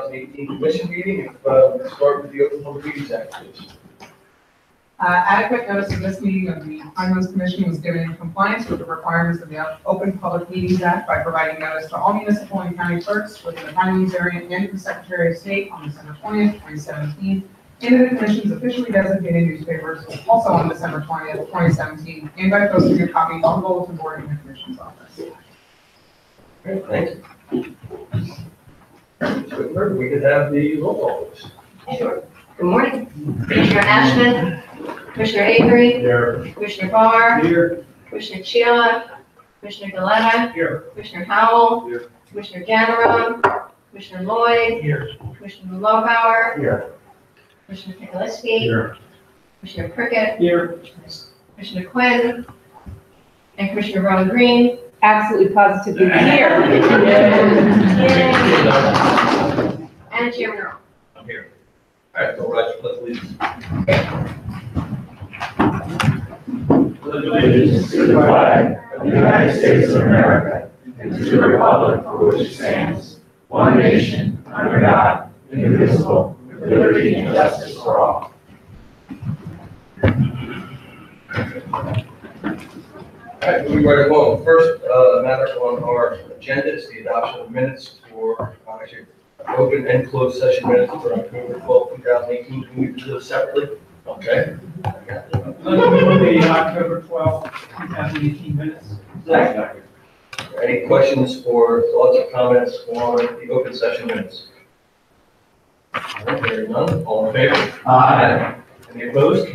2018 Commission meeting. Let's start with the Open Public Meetings Act, please. Adequate notice of this meeting of the Pinelands Commission was given in compliance with the requirements of the Open Public Meetings Act by providing notice to all municipal and county clerks within the Pinelands area and to the Secretary of State on December 20th, 2017, and in the Commission's officially designated newspapers, also on December 20th, 2017, and by posting a copy on the bulletin board in the Commission's office. Great, thank you. So, we could have the roll call, please. Sure. Good morning. Commissioner Ashman, Commissioner Avery, Here. Commissioner Barr, Here. Commissioner Sheila, Commissioner Galetta, Here. Commissioner Howell, Here. Commissioner Gammarone, Commissioner Lloyd, Here. Commissioner Lohauer, Here. Commissioner Pickleski, Here. Commissioner Prickett, Here. Commissioner Quinn, and Commissioner Ron Green. Absolutely positively here. And Chairman Earl. I'm here. All right, all right, let's leave. Allegiance to the flag of the United States of America and to the republic for which it stands, one nation, under God, indivisible, with liberty and justice for all. All right, moving right along. First matter on our agenda is the adoption of minutes for, actually, open and closed session minutes for October 12th, 2018. Can we do those separately? Okay. The October 12th, 2018 minutes. Any questions or thoughts or comments on the open session minutes? All right, hearing none. All in favor? Aye. Any opposed?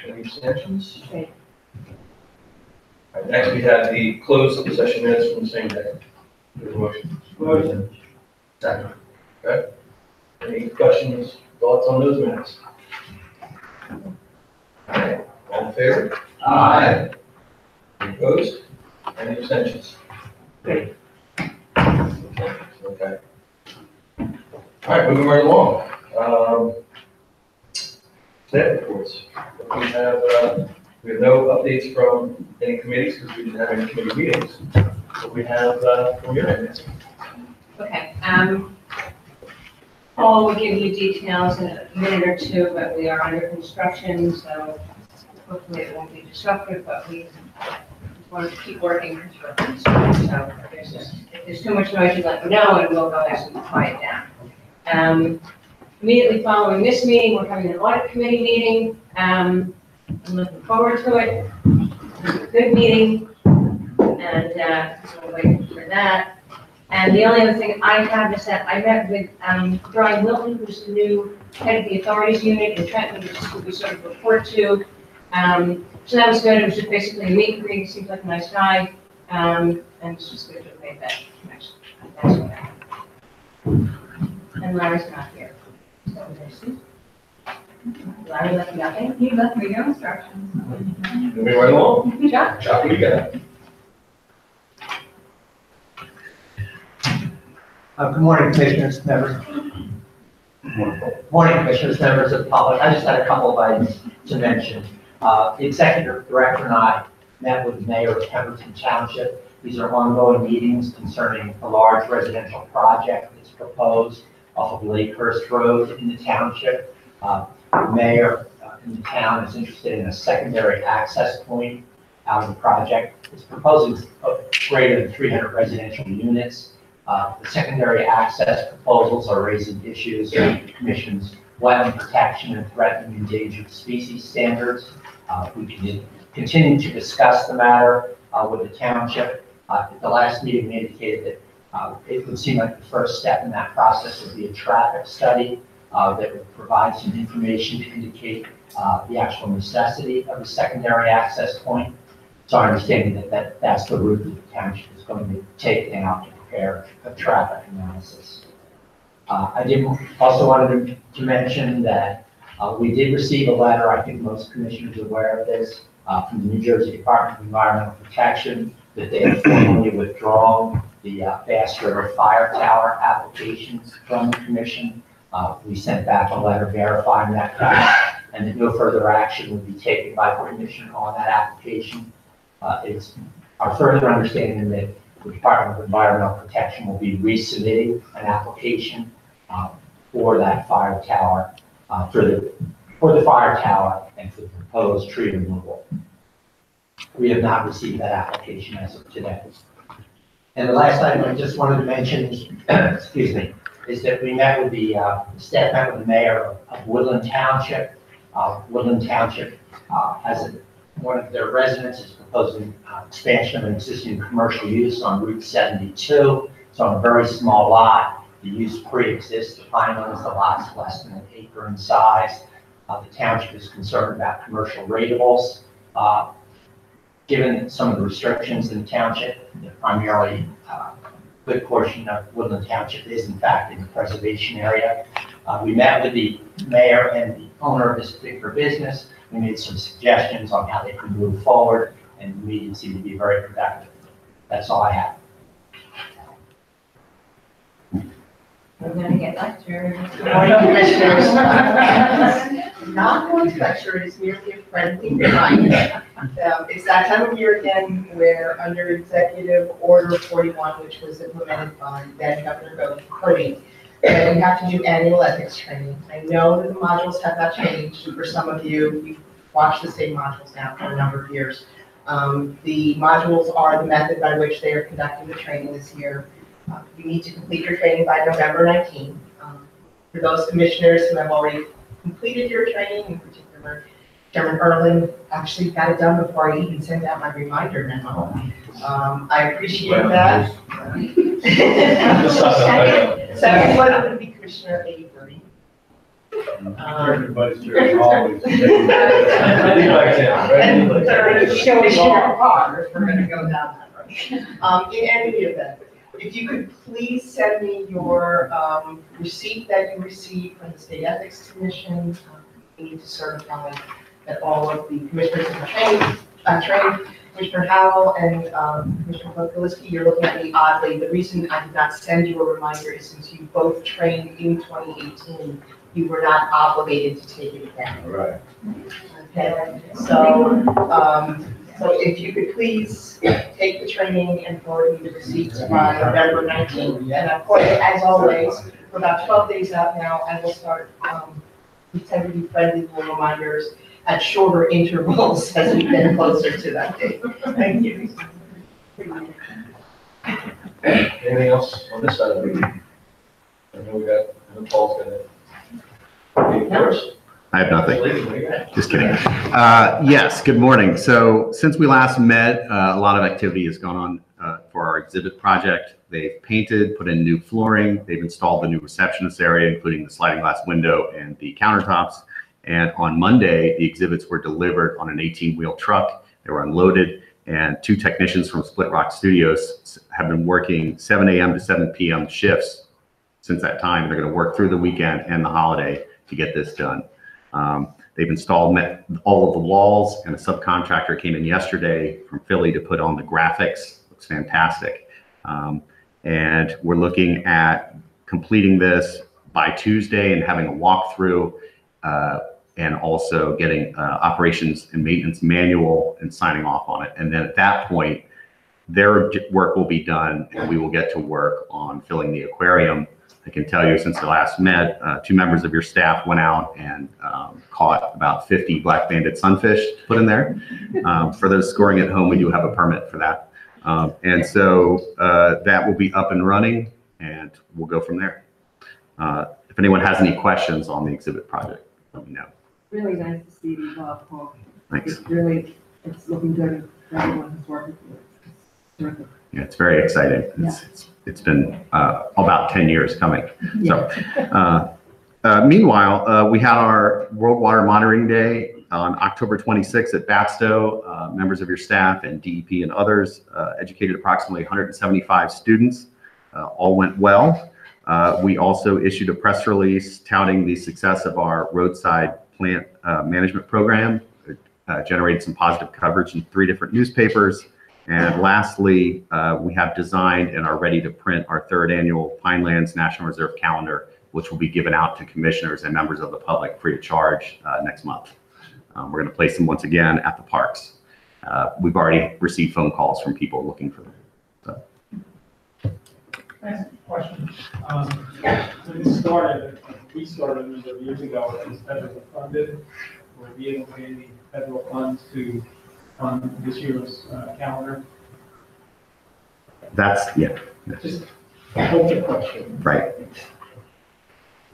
Any abstentions? Okay. All right, next we have the closed session minutes from the same day. There's a motion. Motion. Second. Okay. Any questions, thoughts on those minutes? All right, all in favor? Aye. Any opposed? Any abstentions? Okay. All right, moving right along. Staff reports. We have no updates from any committees because we didn't have any committee meetings. But we have from your end. Okay, Paul will give you details in a minute or two, but we are under construction, so hopefully it won't be disruptive, but we want to keep working construction. So if there's too much noise, you let me know, and we'll go ahead and quiet down. Immediately following this meeting, we're having an audit committee meeting. I'm looking forward to it. It's a good meeting, and so we're waiting for that. And the only other thing I have is that I met with Brian Wilton, who's the new head of the authorities unit in Trenton, which is who we sort of report to. So that was good. It was just basically a meet and greet. He seems like a nice guy, and it's just good to have made that connection. That's what I have. And Larry's not here. So there's Larry left nothing. He left me no instructions. Moving right along. Good job. Chuck, what do you got? Good morning, Commissioners, members. Morning, Commissioners, members of the public. I just had a couple of items to mention. The Executive Director and I met with the Mayor of Pemberton Township. These are ongoing meetings concerning a large residential project that's proposed off of Lakehurst Road in the township. The Mayor in the town is interested in a secondary access point out of the project. It's proposing greater than 300 residential units. The secondary access proposals are raising issues with the Commission's wetland protection and threatened endangered species standards. We can continue to discuss the matter with the township. At the last meeting, we indicated that it would seem like the first step in that process would be a traffic study that would provide some information to indicate the actual necessity of the secondary access point. So I understand that that's the route that the township is going to take now to prepare a traffic analysis. I did also wanted to mention that we did receive a letter, I think most commissioners are aware of this, from the New Jersey Department of Environmental Protection, that they have formally withdrawn the Bass River Fire Tower applications from the commission. We sent back a letter verifying that fact, and that no further action would be taken by the commission on that application. It's our further understanding that the Department of Environmental Protection will be resubmitting an application for that fire tower, for the fire tower and for the proposed tree removal. We have not received that application as of today. And the last item I just wanted to mention is, excuse me, is that we met with the staff met with the mayor of Woodland Township. Woodland Township one of their residents is proposing expansion of an existing commercial use on Route 72. It's on a very small lot. The use pre-exists. The Pinelands, the lot's less than an acre in size. The township is concerned about commercial ratables. Given some of the restrictions in the township, primarily a good portion of Woodland Township is in fact in the preservation area. We met with the mayor and the owner of this particular business. We made some suggestions on how they could move forward, and the meeting seemed to be very productive. That's all I have. We're gonna get lectured. Good morning, Commissioners. Not going to lecture, it is merely a friendly reminder. It's that time of year again where under Executive Order 41, which was implemented by then Governor Cody, we have to do annual ethics training. I know that the modules have not changed. For some of you, you've watched the same modules now for a number of years. The modules are the method by which they are conducting the training this year. You need to complete your training by November 19th. For those commissioners who have already completed your training, in particular, Chairman Erlin actually got it done before I even sent out my reminder memo. I appreciate that. Second one would be Commissioner Avery. Everybody's here always. And third, Commissioner Carter, we're going to go down that road. In any event, if you could please send me your receipt that you received from the State Ethics Commission. We need to certify that all of the commissioners are trained. Commissioner Howell and Commissioner Pokulisky, you're looking at me oddly. The reason I did not send you a reminder is since you both trained in 2018, you were not obligated to take it again. All right. Okay, so if you could please take the training and forward me the receipts by November 19th. And of course, as always, we're about 12 days out now, I will start integrity-friendly little reminders at shorter intervals as we get closer to that date. Thank you. Anything else on this side of the meeting? I know we got, Paul's gonna be first. I have nothing. Please. Just kidding. Yes, good morning. So since we last met, a lot of activity has gone on for our exhibit project. They've painted, put in new flooring. They've installed the new receptionist area, including the sliding glass window and the countertops. And on Monday, the exhibits were delivered on an 18-wheel truck. They were unloaded, and 2 technicians from Split Rock Studios have been working 7 a.m. to 7 p.m. shifts since that time. They're going to work through the weekend and the holiday to get this done. They've installed all of the walls, and a subcontractor came in yesterday from Philly to put on the graphics. Looks fantastic. And we're looking at completing this by Tuesday and having a walkthrough, and also getting operations and maintenance manual and signing off on it. And then at that point, their work will be done, and we will get to work on filling the aquarium. I can tell you, since the last met, 2 members of your staff went out and caught about 50 black banded sunfish to put in there. For those scoring at home, we do have a permit for that. And so that will be up and running, and we'll go from there. If anyone has any questions on the exhibit project, let me know. Really nice to see you, Paul. Thanks. It's looking good. Everyone who's working for it. It's terrific. Yeah, it's very exciting. It's been about 10 years coming. Yeah. So, meanwhile, we had our World Water Monitoring Day on October 26th at Batstow. Members of your staff and DEP and others educated approximately 175 students. All went well. We also issued a press release touting the success of our roadside plant management program. It generated some positive coverage in 3 different newspapers. And lastly, we have designed and are ready to print our 3rd annual Pinelands National Reserve calendar, which will be given out to commissioners and members of the public free of charge next month. We're going to place them once again at the parks. We've already received phone calls from people looking for them. So. Question. So this we started a number of years ago, it was federally funded. We'll be able to get any federal funds to fund this year's calendar. That's, yeah, Just hold the question. right.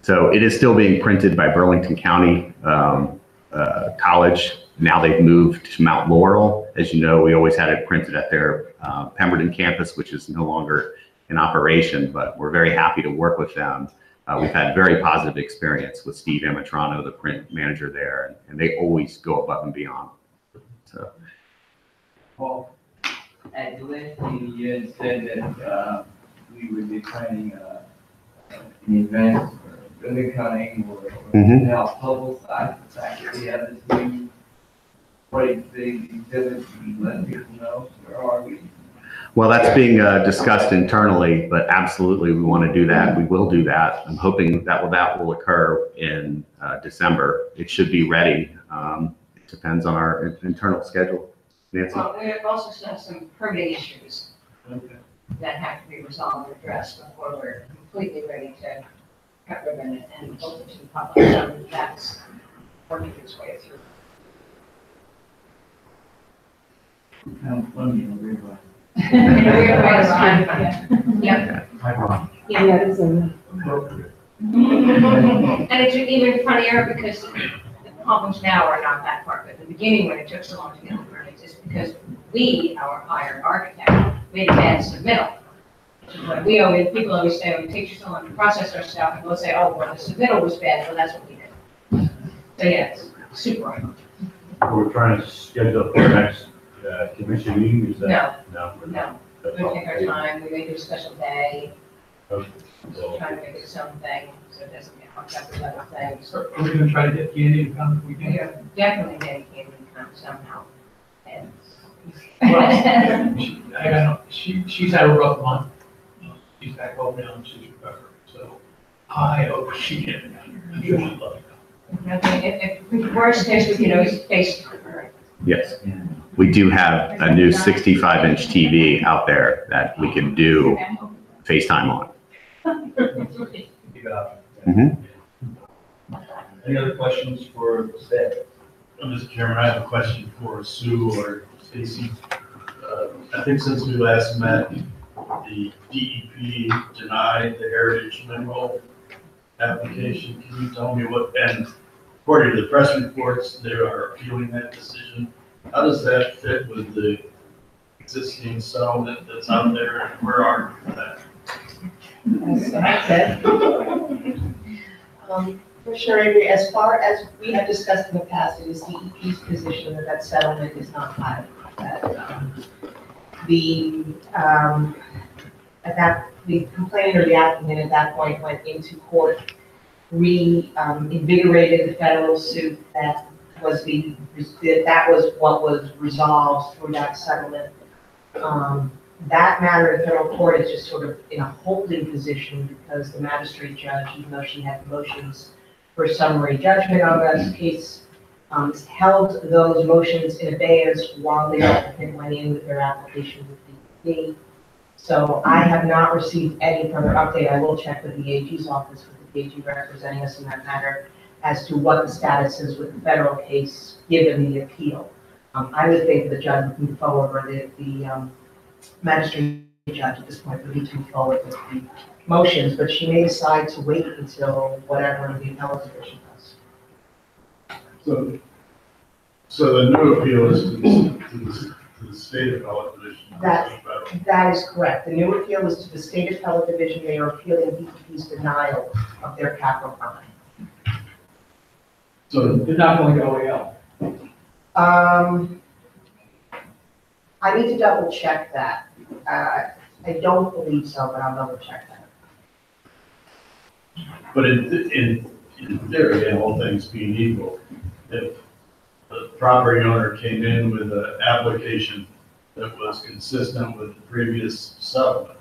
So it is still being printed by Burlington County College. Now they've moved to Mount Laurel. As you know, we always had it printed at their Pemberton campus, which is no longer in operation, but we're very happy to work with them. We've had very positive experience with Steve Amatrano, the print manager there, and they always go above and beyond. So, Paul? At the last meeting, you had said that we would be planning an event or ribbon cutting or now publicize the fact that we have this new quite big exhibit. We let people know where are we. well, that's being discussed internally, but absolutely we want to do that. We will do that. I'm hoping that will occur in December. It should be ready. It depends on our internal schedule. Nancy? Well, we also have some permitting issues Okay. that have to be resolved and addressed before we're completely ready to cut ribbon and open to the public. So that's working its way through. How funny, really. In a weird way, it's kind of fun. Yep. Yeah, it is in And it's even funnier because the problems now are not that far, but at the beginning when it took so long to get the permits is because we, our hired architect, made a bad submittal. People always say, oh, it takes you so long to process our stuff, and we'll say, oh, well, the submittal was bad, so that's what we did. So yeah, it's super annoying. We're trying to schedule up our next commission meeting, is that? No. No, we take our time, we make it a special day, Okay. trying to make it something, so it doesn't get hooked up with other things. So we're gonna try to get Candy to come if we We can. are definitely dedicated to come somehow. And Well, I don't know, she's had a rough month. She's back home now and she's recovering, so I hope she can. I'm sure she'd love to come. if worst case, we can always face it. Yes. We do have a new 65-inch TV out there that we can do FaceTime on. Keep it up. Mhm. Any other questions for staff? Mr. Chairman, I have a question for Sue or Stacy. I think since we last met, the DEP denied the heritage mineral application. Can you tell me what, and according to the press reports, they are appealing that decision. How does that fit with the existing settlement that's out there, and where are we with that? That's what I said. Commissioner Avery, as far as we have discussed in the past, it is DEP's position that that settlement is not final. That the complainant or the applicant at that point went into court, reinvigorated the federal suit that was what was resolved through that settlement. That matter in federal court is just sort of in a holding position because the magistrate judge, even though she had motions for summary judgment on this case, held those motions in abeyance while the applicant went in with their application with DEP. So I have not received any further update. I will check with the AG's office, with the AG representing us in that matter, as to what the status is with the federal case, given the appeal. I would think the judge would move forward, or the magistrate judge at this point would need to move forward with the motions, but she may decide to wait until whatever the appellate division does. So the new appeal is to the state appellate division. That is correct. The new appeal is to the state appellate division. They are appealing DEP's denial of their capital crime. So They're not going to OAL. I need to double check that. I don't believe so, but I'll double check that. But in theory, and all things being equal, if the property owner came in with an application that was consistent with the previous settlement,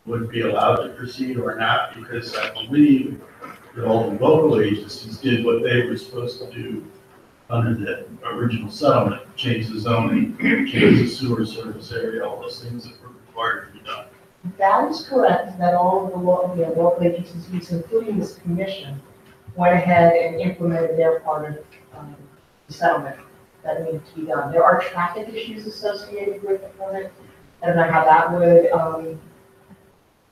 would be allowed to proceed or not? Because I believe that all the local agencies did what they were supposed to do under the original settlement, change the zoning, change the sewer service area, all those things that were required to be done. That is correct, that all of the local agencies, including this commission, went ahead and implemented their part of the settlement that needed to be done. There are traffic issues associated with the permit. I don't know how that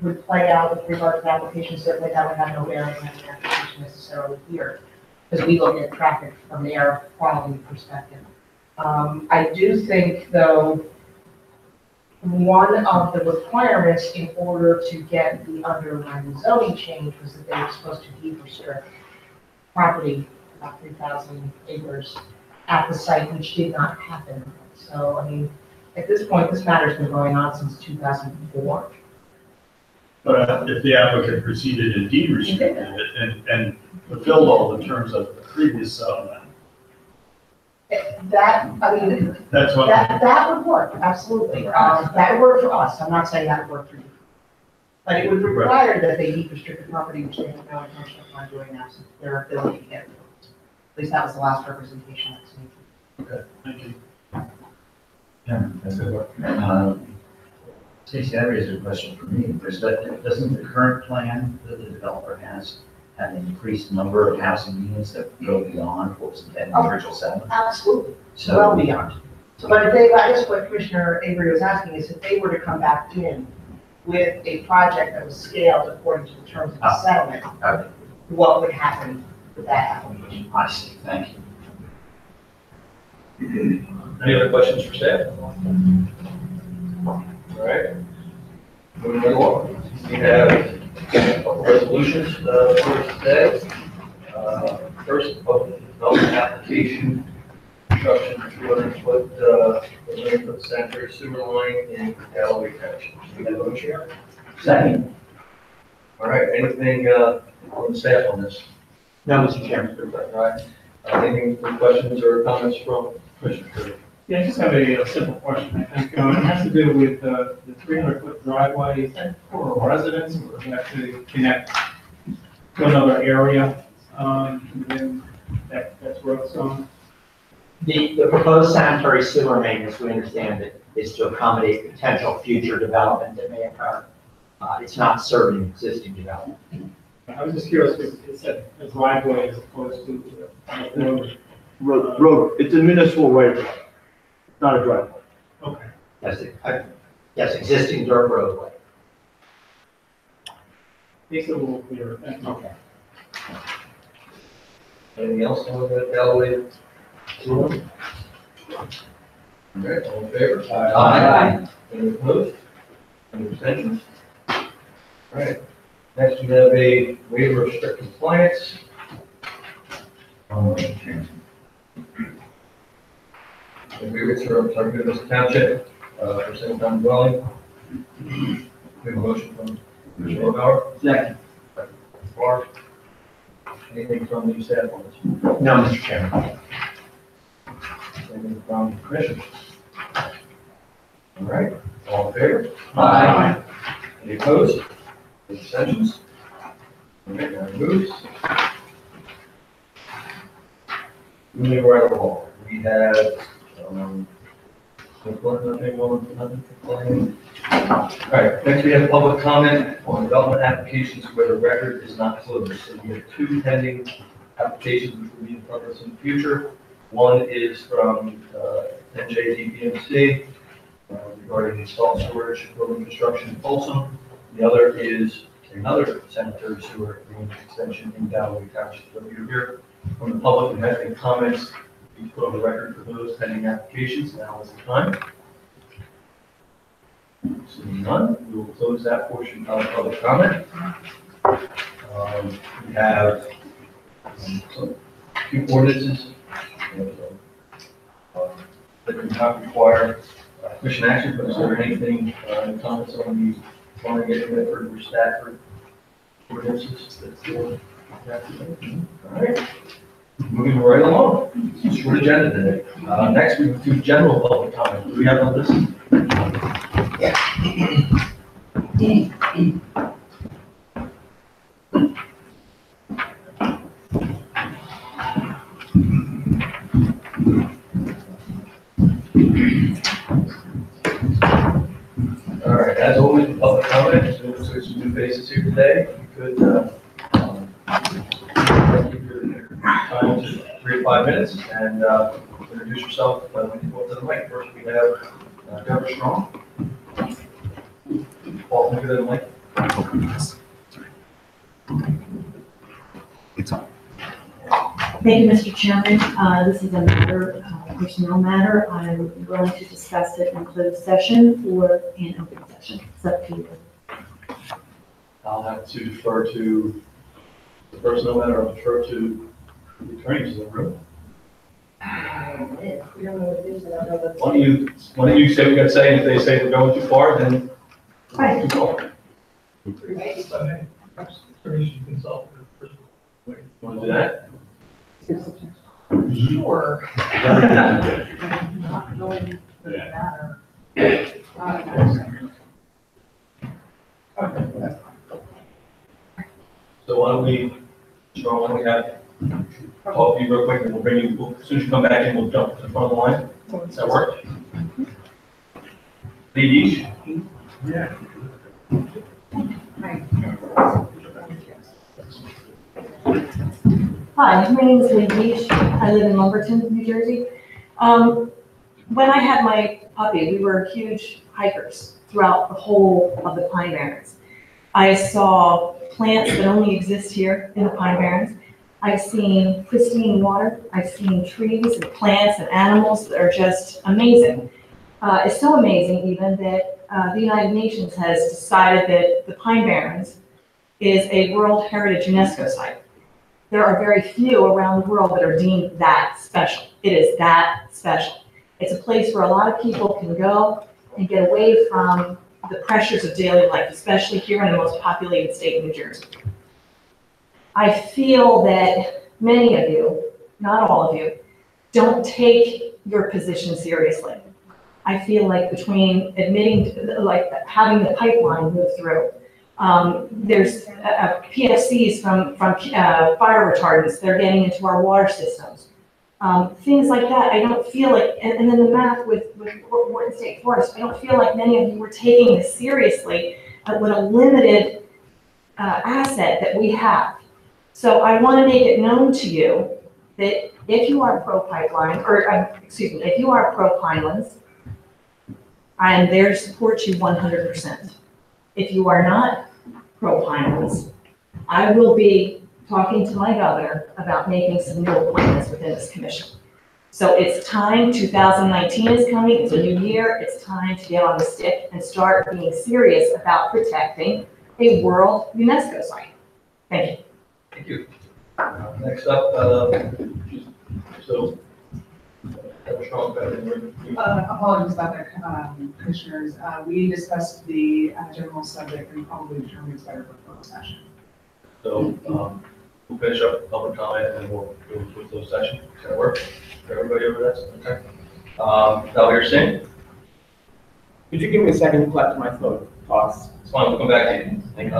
would play out with regard to the application. Certainly that would have no bearing on the application necessarily here, because we look at traffic from the air quality perspective. I do think, though, one of the requirements in order to get the underlying zoning change was that they were supposed to deed restrict property, about 3,000 acres, at the site, which did not happen. So, I mean, at this point, this matter's been going on since 2004. But if the applicant proceeded and deed restricted it and fulfilled all the terms of the previous settlement, That, I mean, that's what. that would work, absolutely. That would work for us. I'm not saying that would work for you. But it would require that they deed restrict the property, which they have no intention of doing now, since their ability to get it. At least that was the last representation that's made. Okay, thank you. Yeah, that's good. Stacey, that raises a question for me, because doesn't the current plan that the developer has have an increased number of housing units that go beyond what was intended in the original settlement? Absolutely, So, well beyond. But if they, I guess what Commissioner Avery was asking is if they were to come back in with a project that was scaled according to the terms of the settlement, okay, what would happen with that application? I see, thank you. Any other questions for staff? All right. Moving right along. We have a couple resolutions for today. First, public development application, construction of 200-foot sanitary sewer line in Galloway Township. We have a motion. Second. All right, anything from the staff on this? No, Mr. Chairman. All right. Anything, questions or comments from Commissioner Curry? Yeah, I just have a simple question. I think it has to do with the 300-foot driveway. Is that for residents, or does it have to connect to another area? And then that's where it's on. The proposed sanitary sewer main, as we understand it, is to accommodate potential future development that may occur. It's not serving existing development. I was just curious if it's a driveway as opposed to a road. Road, it's a municipal right of way, not a driveway. Okay. Yes, existing dirt roadway. Makes it a little clearer. Thank you. Okay. Anything else on the Galloway sewer? All right, all in favor? Aye. Any opposed? Any abstentions? All right, next we have a waiver of strict compliance. Agreements for Goodness Township, for single family dwelling. We have a motion from Commissioner Bauer. Second. Clark. Anything from the staff on this? No, Mr. Chairman. Anything from the commission? All right, all in favor? Aye. Any opposed? Any abstentions? All right, that moves. Moving right along, we have, all right, next we have public comment on development applications where the record is not closed. So we have two pending applications which will be in front of us in the future. One is from NJDPMC regarding salt storage, building construction in Folsom. The other is another sanitary sewer extension in Galloway Township. So if you're here from the public and have any comments, please put on the record for those pending applications. Now is the time. Seeing none, we will close that portion of public comment. We have some few ordinances that do not require commission action, but is there anything, any comments on the Farming Medford or Stafford ordinances? All right, moving right along. Short agenda today. Next, we do general public comment. Do we have on this? All right, as always, public comment if you could, thank you for your time to 3 to 5 minutes and introduce yourself. What's the mic? First, we have Deborah Strong. Paul, can you do the mic? It's on. Thank you, Mr. Chairman. This is a matter, personnel matter. I'm willing to discuss it in closed session or in open session. It's up to you. I'll have to defer to the personnel matter. I'll defer to the attorneys in the room. We don't know what it is, I don't know that. Why don't you say what you got to say, and if they say we're going too far, then. Right. Too far. Attorneys should consult. Want to do that? Sure. Not going to matter. So why don't we, Sean, why don't we have, talk to you real quick, and we'll bring you, as soon as you come back in, we'll jump to the front of the line. Does that work? Ladies? Right. Hi, my name is Lee Beach. I live in Lumberton, New Jersey. When I had my puppy, we were huge hikers throughout the whole of the Pine Barrens. I saw plants that only exist here in the Pine Barrens. I've seen pristine water. I've seen trees and plants and animals that are just amazing. It's so amazing even that the United Nations has decided that the Pine Barrens is a World Heritage UNESCO site. There are very few around the world that are deemed that special. It is that special. It's a place where a lot of people can go and get away from the pressures of daily life, especially here in the most populated state, New Jersey. I feel that many of you, not all of you, don't take your position seriously. I feel like between like having the pipeline move through, there's PFCs from fire retardants that are getting into our water systems. Things like that, I don't feel like, and then the math with Wharton State Forest, I don't feel like many of you were taking this seriously with a limited asset that we have. So I want to make it known to you that if you are pro-pipeline, or excuse me, if you are pro-Pinelands, I am there to support you 100%. If you are not pro-Pinelands, I will be talking to my governor about making some new appointments within this commission. So it's time, 2019 is coming, it's a new year, it's time to get on the stick and start being serious about protecting a world UNESCO site. Thank you. Thank you. Next up, so, Deborah Strong, Apologies about that, commissioners. We discussed the general subject and probably determined it's better for closed session. so, we'll finish up the public comment and we'll go to a closed session. Does that work for everybody over there? Okay. Dalvir Singh? Could you give me a second to collect my phone? Pause. It's fine, we'll come back to you. Thank you.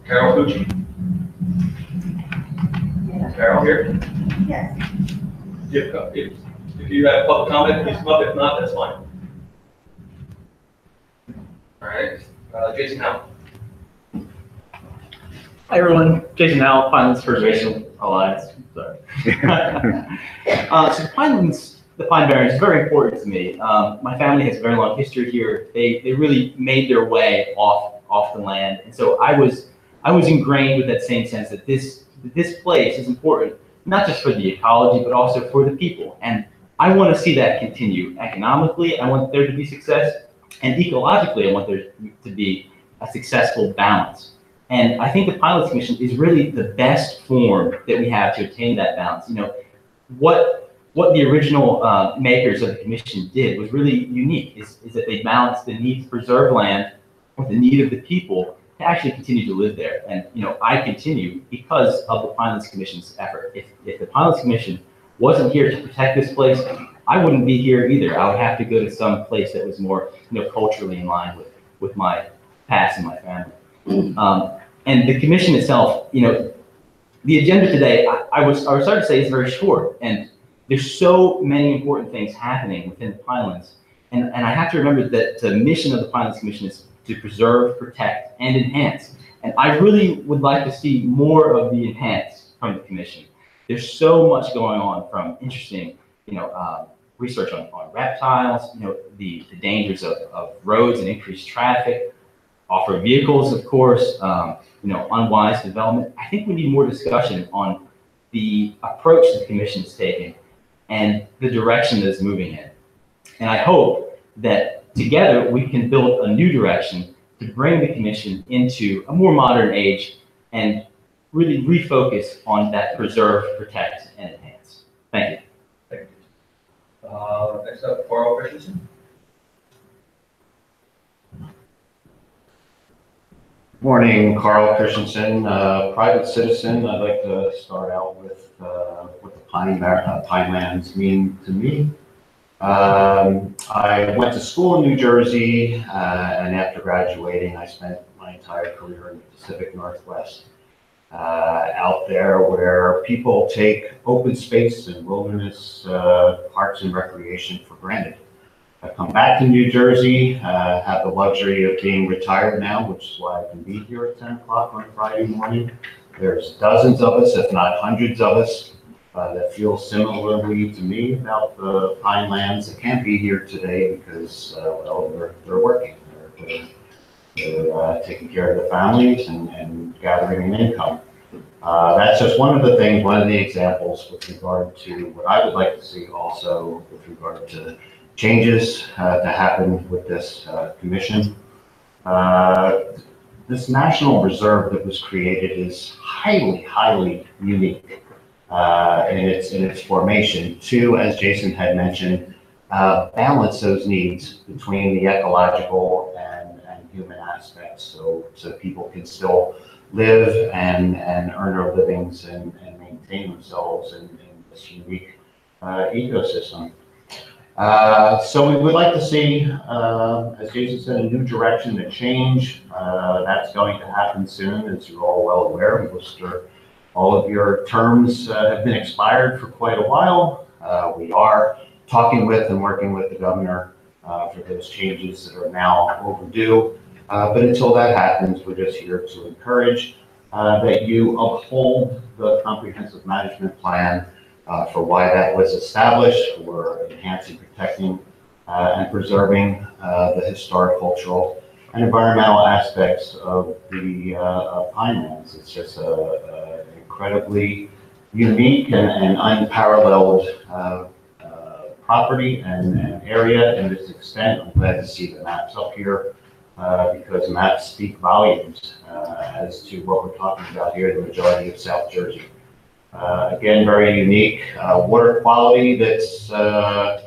Carol Pucci? Carol here? Yes. If you have public comment, please come up. If not, that's fine. All right. Jason Howe. Hi, everyone. Jason Howell, Pinelands First Nation Alliance. Sorry. So Pinelands, the Pine Barrens, is very important to me. My family has a very long history here. They really made their way off the land, and so I was ingrained with that same sense that this place is important, not just for the ecology, but also for the people. And I want to see that continue. Economically, I want there to be success, and ecologically, I want there to be a successful balance. And I think the Pinelands Commission is really the best form that we have to attain that balance. You know, what the original makers of the commission did was really unique, is that they balanced the need to preserve land with the need of the people to actually continue to live there. And, you know, I continue because of the Pinelands Commission's effort. If the Pinelands Commission wasn't here to protect this place, I wouldn't be here either. I would have to go to some place that was more, you know, culturally in line with my past and my family. And the commission itself, you know, the agenda today, I was starting to say is very short, and there's so many important things happening within the Pinelands. And I have to remember that the mission of the Pinelands Commission is to preserve, protect, and enhance. And I really would like to see more of the enhance from the commission. There's so much going on, from interesting, research on reptiles, the dangers of roads and increased traffic, off-road vehicles, of course, unwise development. I think we need more discussion on the approach the commission is taking and the direction that it's moving in. And I hope that together we can build a new direction to bring the commission into a more modern age and really refocus on that preserve, protect, and enhance. Thank you. Thank you. Next up, Carl Christensen. Morning, Carl Christensen, private citizen. I'd like to start out with what the Pinelands mean to me. I went to school in New Jersey, and after graduating, I spent my entire career in the Pacific Northwest, out there where people take open space and wilderness, parks and recreation for granted. I come back to New Jersey, have the luxury of being retired now, which is why I can be here at 10 o'clock on Friday morning. There's dozens of us, if not hundreds of us, that feel similarly to me about the Pinelands that can't be here today because, they're working. They're taking care of their families and gathering an income. That's just one of the things, one of the examples with regard to what I would like to see also with regard to changes to happen with this commission. This national reserve that was created is highly unique in its formation to, as Jason had mentioned, balance those needs between the ecological and human aspects, so people can still live and earn their livings and maintain themselves in this unique ecosystem. So we would like to see, as Jason said, a new direction, a change. That's going to happen soon, as you're all well aware. All of your terms have been expired for quite a while. We are talking with and working with the governor for those changes that are now overdue. But until that happens, we're just here to encourage that you uphold the comprehensive management plan for why that was established, for enhancing, protecting, and preserving the historic, cultural, and environmental aspects of the Pinelands. It's just an incredibly unique and unparalleled property and area in this extent. I'm glad to see the maps up here because maps speak volumes as to what we're talking about here, the majority of South Jersey. Again, very unique water quality that's of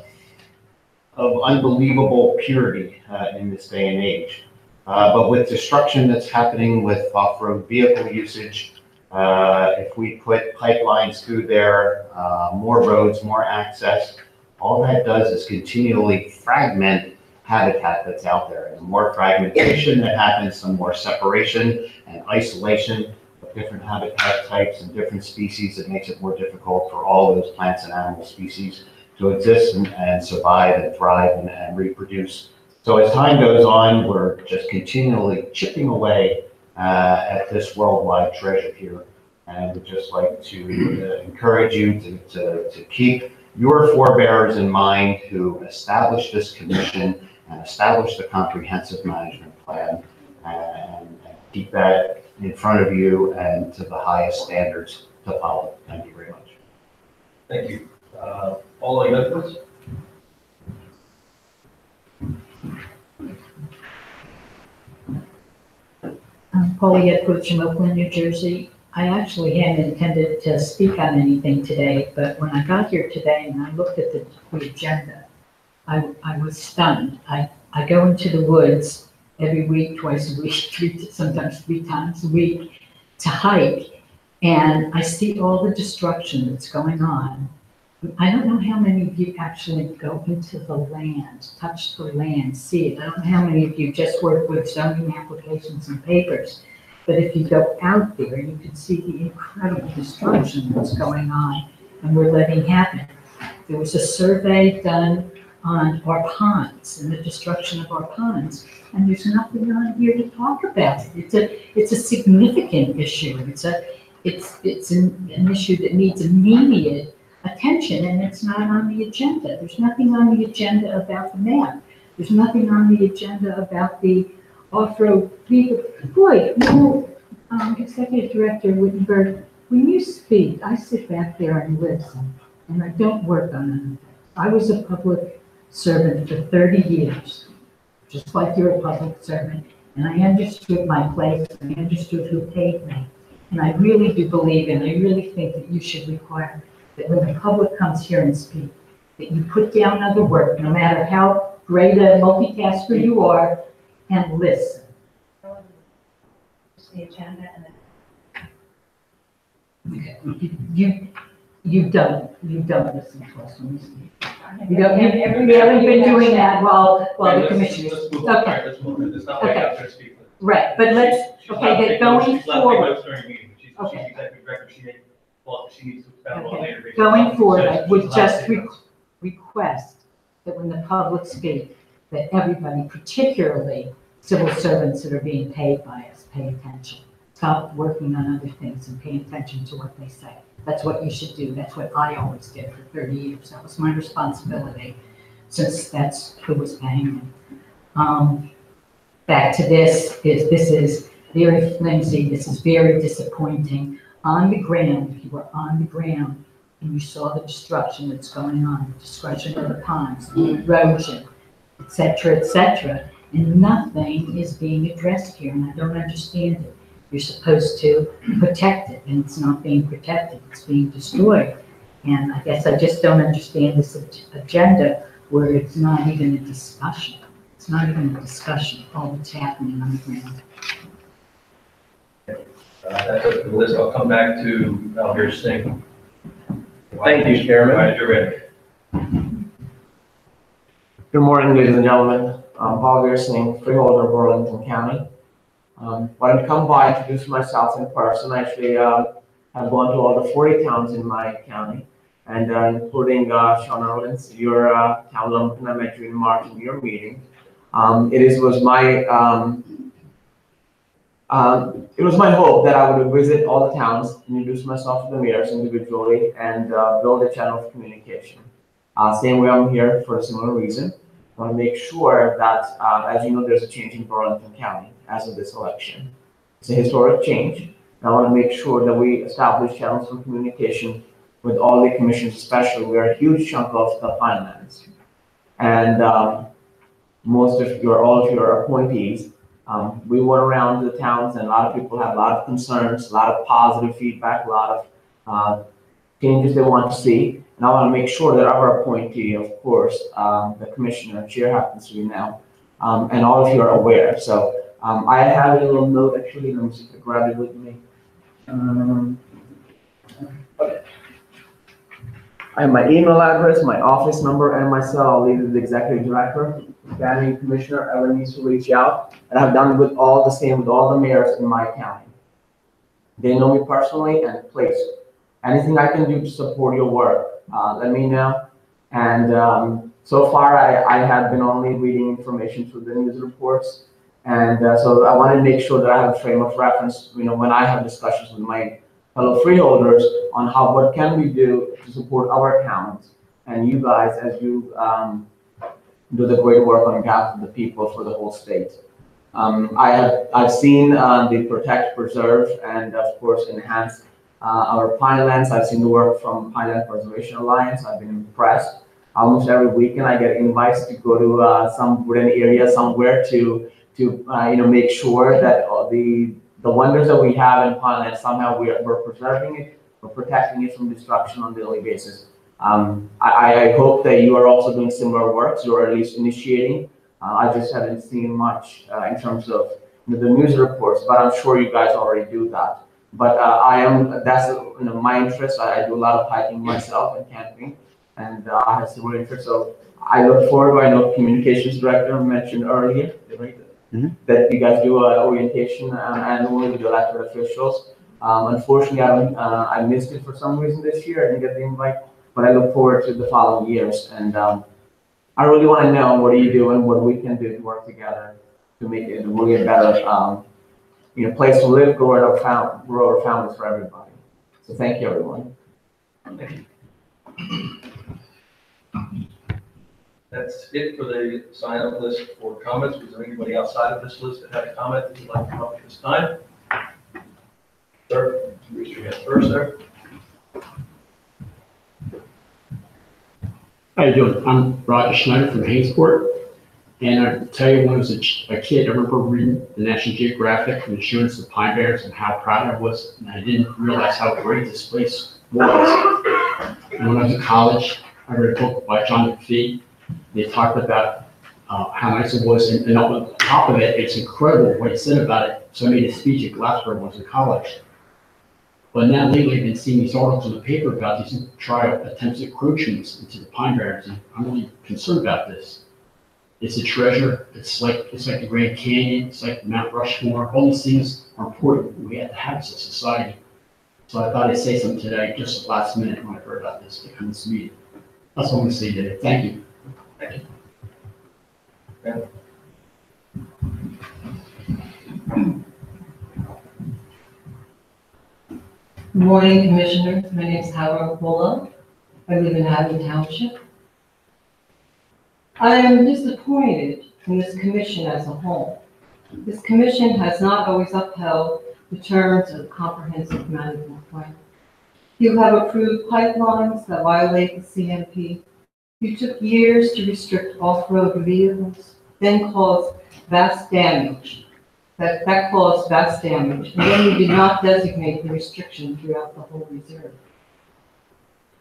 unbelievable purity in this day and age. But with destruction that's happening with off-road vehicle usage, if we put pipelines through there, more roads, more access, all that does is continually fragment habitat that's out there. And the more fragmentation that happens, the more separation and isolation of different habitat types and different species. It makes it more difficult for all those plants and animal species to exist and survive and thrive and reproduce. So as time goes on, we're just continually chipping away at this worldwide treasure here. And we'd just like to encourage you to keep your forebears in mind who established this commission and established the comprehensive management plan, and keep that in front of you and to the highest standards to follow. Thank you very much. Thank you. Paula, you have this? Paula Yetwitz from Oakland, New Jersey. I actually hadn't intended to speak on anything today, but when I got here today and I looked at the agenda, I was stunned. I go into the woods every week, twice a week, sometimes 3 times a week to hike, and I see all the destruction that's going on. I don't know how many of you actually go into the land, touch the land, see it. I don't know how many of you just work with zoning applications and papers, but if you go out there, you can see the incredible destruction that's going on and we're letting happen. There was a survey done on our ponds and the destruction of our ponds, and there's nothing on here to talk about. It's a significant issue. It's an issue that needs immediate attention, and it's not on the agenda. There's nothing on the agenda about the map. There's nothing on the agenda about the off-road vehicle. Boy, Executive Director Wittenberg, when you speak, I sit back there and listen, and I don't work on it. I was a public servant for 30 years, just like you're a public servant, and I understood my place, and I understood who paid me. And I really do believe, and I really think that you should require that when the public comes here and speak, that you put down other work, no matter how great a multitasker you are, and listen. The agenda and You've done listen to us when we speak. You haven't been doing that while the commission is. Let's move on. All right, let's move on. It's not like I'm going to speak. Right, but that going forward. She's executive director. She needs to expound on later. Going forward, I would just request that when the public speak, that everybody, particularly civil servants that are being paid by us, pay attention. Stop working on other things and pay attention to what they say. That's what you should do. That's what I always did for 30 years. That was my responsibility, since that's who was paying me. Back to this is very flimsy. This is very disappointing. On the ground, if you were on the ground and you saw the destruction that's going on, the destruction of the ponds, the erosion, et cetera, and nothing is being addressed here, and I don't understand it. You're supposed to protect it, and it's not being protected, it's being destroyed. And I guess I just don't understand this agenda where it's not even a discussion. It's not even a discussion of all that's happening on the ground. That's up to the list. I'll come back to Alvir Singh. Thank you, Chairman. You're ready. Good morning, ladies and gentlemen. I'm Alvir Singh, freeholder of Burlington County. When I come by, introduce myself in person. Actually, I've gone to all the 40 towns in my county, and including Sean Orleans, your town lumpen. I met you in March in your meeting. It was my hope that I would visit all the towns, introduce myself to the mayors individually, and build a channel of communication. Same way I'm here for a similar reason. I want to make sure that, as you know, there's a change in Burlington County as of this election. It's a historic change. And I want to make sure that we establish channels of communication with all the commissions, especially. We are a huge chunk of the Pinelands. And all of your appointees, we went around the towns, and a lot of people have a lot of concerns, a lot of positive feedback, a lot of changes they want to see. And I want to make sure that our appointee, of course, the commissioner, chair happens to be now, and all of you are aware. So I have a little note, actually, let me see if I grab it with me. Okay. I have my email address, my office number, and my cell. I'll leave it to the executive director. If any commissioner ever needs to reach out, and I've done it with all the same with all the mayors in my county. They know me personally, and please, anything I can do to support your work, let me know. And so far, I have been only reading information through the news reports, and so I want to make sure that I have a frame of reference. When I have discussions with my fellow freeholders on what can we do to support our towns and you guys as you do the great work on behalf of the people for the whole state. I've seen the protect, preserve, and of course enhance our Pinelands. I've seen the work from Pineland Preservation Alliance. I've been impressed. Almost every weekend I get invites to go to some wooded area somewhere to make sure that the wonders that we have in Pineland, somehow we're preserving it, we're protecting it from destruction on a daily basis. I hope that you are also doing similar work, or at least initiating. I just haven't seen much in terms of the news reports, but I'm sure you guys already do that. But that's my interest. I do a lot of hiking myself and camping, and I have similar interest. So I look forward to, I know communications director mentioned earlier, right? Mm-hmm. That you guys do orientation annually with elected officials. Unfortunately, I missed it for some reason this year. I didn't get the invite, but I look forward to the following years. And I really want to know what are you doing, what we can do to work together to make it really a better, place to live, grow our families for everybody. So thank you, everyone. That's it for the sign-up list for comments. Was there anybody outside of this list that had a comment that you'd like to come up at this time? Sir, raise your hand first, sir. How you doing? I'm Roger Schneider from Hainsport. And I tell you, when I was a kid, I remember reading the National Geographic and Insurance of Pine Barrens and how proud I was. And I didn't realize how great this place was. And when I was in college, I read a book by John McPhee. They talked about how nice it was. And on top of it, it's incredible what he said about it. So I made a speech at Glasgow when I was in college. But now lately I've been seeing these articles in the paper about these trial attempts at encroachments into the Pine Barrens, and I'm really concerned about this. It's a treasure. It's like the Grand Canyon. It's like Mount Rushmore. All these things are important. We have to have as a society. So I thought I'd say something today, just last minute when I heard about this to come to this meeting. That's what I'm going to say today. Thank you. Thank you. Yeah. Good morning, Commissioner. My name is Howard Polo. I live in Abbey Township. I am disappointed in this commission as a whole. This commission has not always upheld the terms of the comprehensive management plan. You have approved pipelines that violate the CMP. You took years to restrict off-road vehicles, then caused vast damage. That caused vast damage, and then you did not designate the restriction throughout the whole reserve.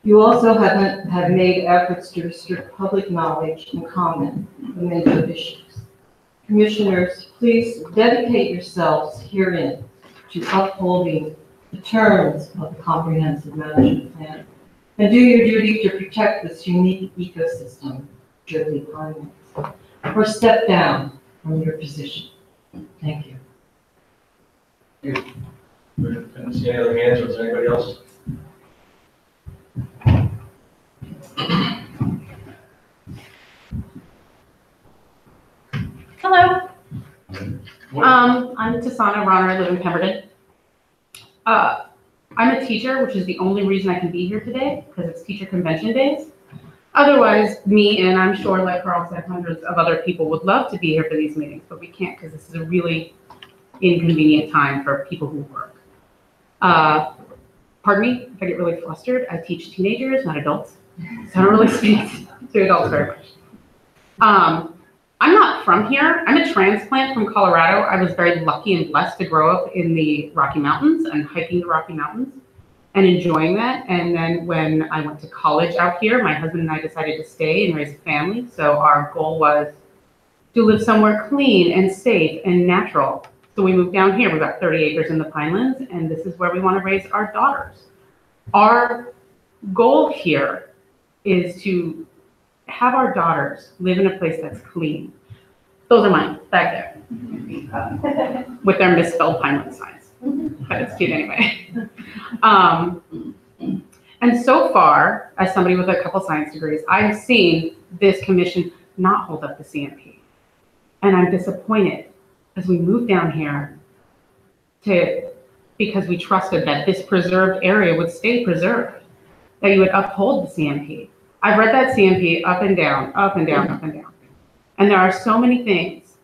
You also have made efforts to restrict public knowledge and comment on major issues. Commissioners, please dedicate yourselves herein to upholding the terms of the comprehensive management plan and do your duty to protect this unique ecosystem, Jersey Pinelands, or step down from your position. Thank you. Didn't see any other hands. Was there anybody else? Hello. I'm Tasana Ronner. I live in Pemberton. I'm a teacher, which is the only reason I can be here today, because it's teacher convention days. Otherwise, me and I'm sure, like Carl said, hundreds of other people would love to be here for these meetings, but we can't because this is a really inconvenient time for people who work. Pardon me if I get really flustered. I teach teenagers, not adults, so I don't really speak to adults very much. I'm not from here. I'm a transplant from Colorado. I was very lucky and blessed to grow up in the Rocky Mountains and hiking the Rocky Mountains and enjoying that. And then when I went to college out here, my husband and I decided to stay and raise a family. So our goal was to live somewhere clean and safe and natural. So we moved down here. We've got 30 acres in the Pinelands, and this is where we want to raise our daughters. Our goal here is to have our daughters live in a place that's clean. Those are mine, back there, with their misspelled Pineland signs, but it's cute anyway. And so far, as somebody with a couple science degrees, I've seen this commission not hold up the CMP. And I'm disappointed as we moved down here because we trusted that this preserved area would stay preserved, that you would uphold the CMP. I've read that CMP up and down, up and down, up and down. And there are so many things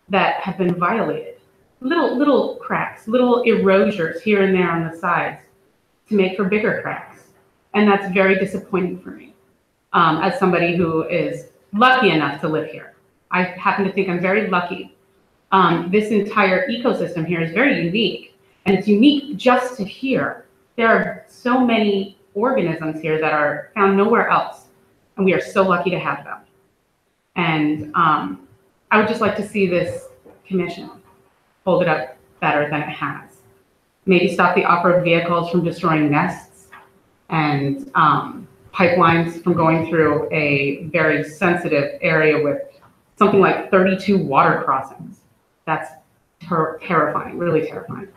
that have been violated. Little cracks, little erasures here and there on the sides to make for bigger cracks. And that's very disappointing for me as somebody who is lucky enough to live here. I happen to think I'm very lucky. This entire ecosystem here is very unique, and it's unique just to here. There are so many organisms here that are found nowhere else, and we are so lucky to have them. And I would just like to see this commission hold it up better than it has. Maybe stop the off-road vehicles from destroying nests and pipelines from going through a very sensitive area with something like 32 water crossings. That's terrifying, really terrifying.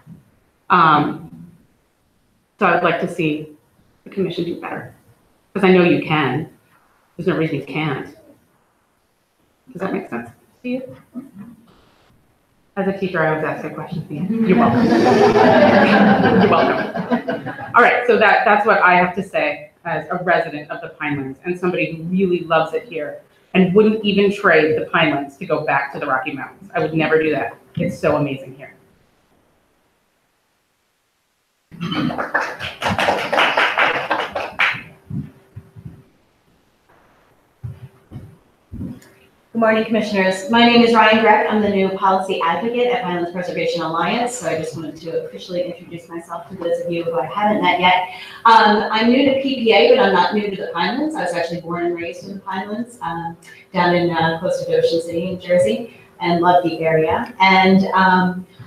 So I'd like to see the commission do better, because I know you can. There's no reason you can't. Does that make sense to you? As a teacher, I always ask a question at the end. You're welcome. You're welcome. All right, so that's what I have to say as a resident of the Pinelands and somebody who really loves it here and wouldn't even trade the Pinelands to go back to the Rocky Mountains. I would never do that. It's so amazing here. Good morning, Commissioners. My name is Ryan Greck. I'm the new policy advocate at Pinelands Preservation Alliance. So I just wanted to officially introduce myself to those of you who I haven't met yet. I'm new to PPA, but I'm not new to the Pinelands. I was actually born and raised in the Pinelands, down in close to Ocean City, New Jersey, and love the area. And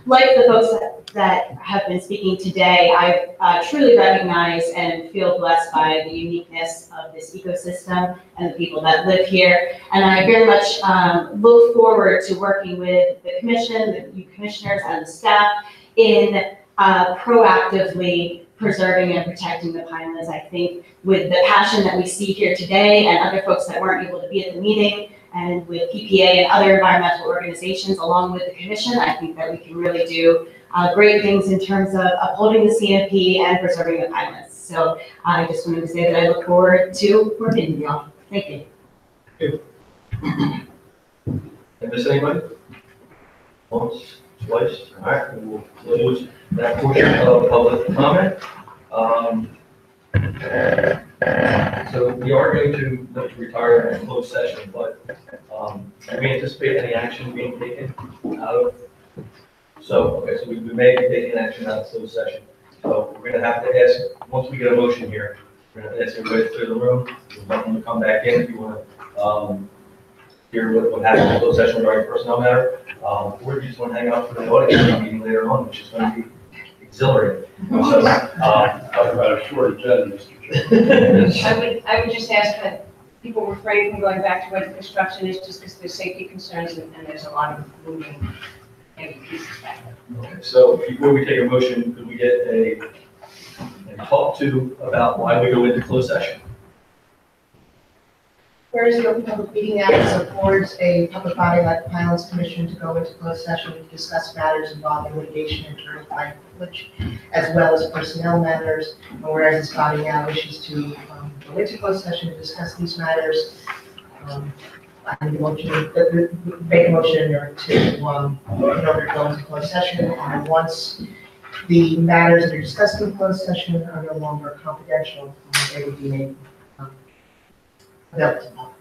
like the folks that have been speaking today, I truly recognize and feel blessed by the uniqueness of this ecosystem and the people that live here. And I very much look forward to working with the commission, the you commissioners and the staff in proactively preserving and protecting the Pinelands. I think with the passion that we see here today and other folks that weren't able to be at the meeting, and with PPA and other environmental organizations along with the commission, I think that we can really do great things in terms of upholding the CMP and preserving the Pinelands. So I just wanted to say that I look forward to working with y'all. Thank you. Did I miss anybody? Once, twice, all right, we will close that portion of public comment. So we are going to look to retire in closed session, but do we anticipate any action being taken out of? So, okay, so we may be taking action out of closed session. So we're gonna have to ask, once we get a motion here, we're gonna ask everybody to clear the room. We're welcome to come back in if you wanna hear what happened in closed session regarding personnel matter, or if you just wanna hang out for the audit meeting later on, which is gonna be exhilarating. So, Talk about a short agenda, Mr. Chairman. I would just ask that people refrain from going back to what construction is just because there's safety concerns and there's a lot of moving pieces back there. Okay, so before we take a motion, could we get a talk to about why we go into closed session? Whereas the Open Public Meeting Act supports a public body like the Pinelands Commission to go into closed session to discuss matters involving litigation and attorney-client privilege, as well as personnel matters. And whereas this body now wishes to go into closed session to discuss these matters, I need a motion, make a motion in order to go into closed session. And once the matters that are discussed in closed session are no longer confidential, they will be made available.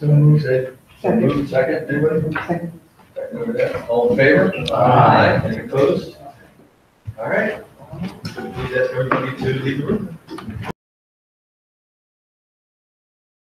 So moved. Second, anybody? Second over there. All in favor? Aye. Any opposed? All right. Please ask everybody to leave the room.